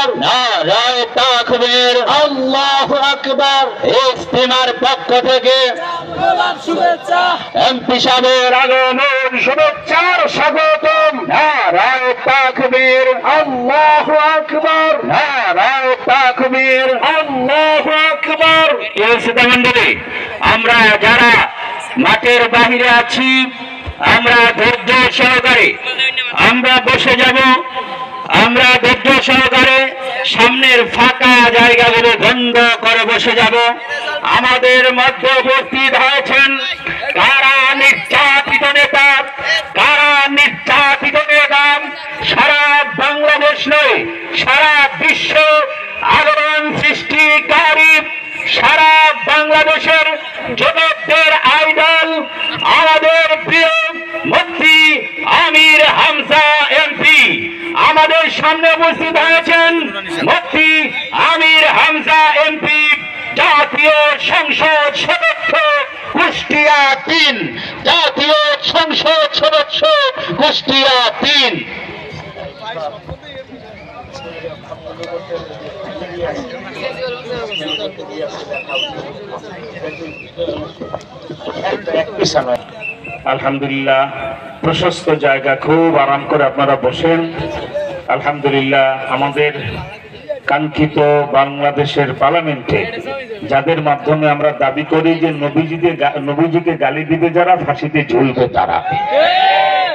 আকবার, নারায়ে তাকবীর, আল্লাহু আকবার। ইজতিমার পক্ষ থেকে শুভেচ্ছা, এমপি সাহেবের আগমন শুভেচ্ছার স্বাগতম। নারায়ে তাকবীর, আল্লাহু আকবার, নারায়ে তাকবীর, আল্লাহু আকবার। ইসলাম মণ্ডলী, আমরা যারা মাঠের বাহিরে আছি, আমরা ধৈর্য সহকারে আমরা বসে যাব। আমরা ধৈর্য সহকারে সামনের ফাঁকা জায়গাগুলো বন্ধ করে বসে যাব। আমাদের মধ্যে উপস্থিত হয়েছেন কারা নির্যাতিত নেতা, কারা নির্যাতিত নেতা সারা বাংলাদেশ নয়, সারা বিশ্ব আলোড়ন সৃষ্টিকারী, সারা বাংলাদেশের যুবকদের আইডল আমাদের প্রিয় মুফতি আমির হামজা এমপি। আমাদের সামনে উপস্থিত হয়েছেন মুফতি আমির হামজা এমপি, জাতীয় সংসদ সদস্য কুষ্টিয়া ৩, জাতীয় সংসদ সদস্য কুষ্টিয়া ৩। আলহামদুলিল্লাহ, প্রশস্ত জায়গা, খুব আরাম করে আপনারা বসেন। আলহামদুলিল্লাহ, আমাদের কাঙ্ক্ষিত বাংলাদেশের পার্লামেন্টে যাদের মাধ্যমে আমরা দাবি করি যে নবীজিকে গালি দিবে যারা, ফাঁসিতে ঝুলবে তারা,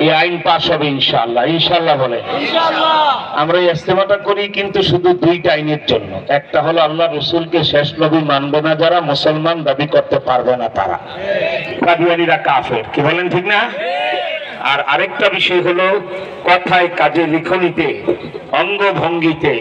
এই আইন পাস হবে ইনশাআল্লাহ। ইনশাআল্লাহ বলে আমরা এই ইজতেমাটা করি কিন্তু শুধু দুইটা আইনের জন্য। একটা হলো আল্লাহ রসুলকে শেষ নবী মানবে না যারা, মুসলমান দাবি করতে পারবে না তারা, কাদিয়ানীরা কাফের। কি বলেন, ঠিক না? আর আরেকটা বিষয় হলো কথায়, কাজে, লিখনিতে, অঙ্গভঙ্গিতে